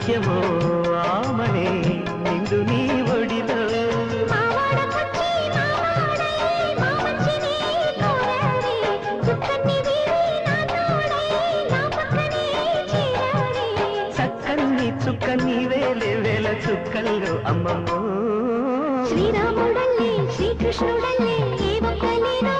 నిత్యమో ఆమనే నిండు నీ ఒడిలో చక్కని చుక్కని వేలే వేల చుక్కల్లో అమ్మమ్మో శ్రీరాముడల్లే శ్రీకృష్ణుడల్లే ఏ ఒక్కలేనా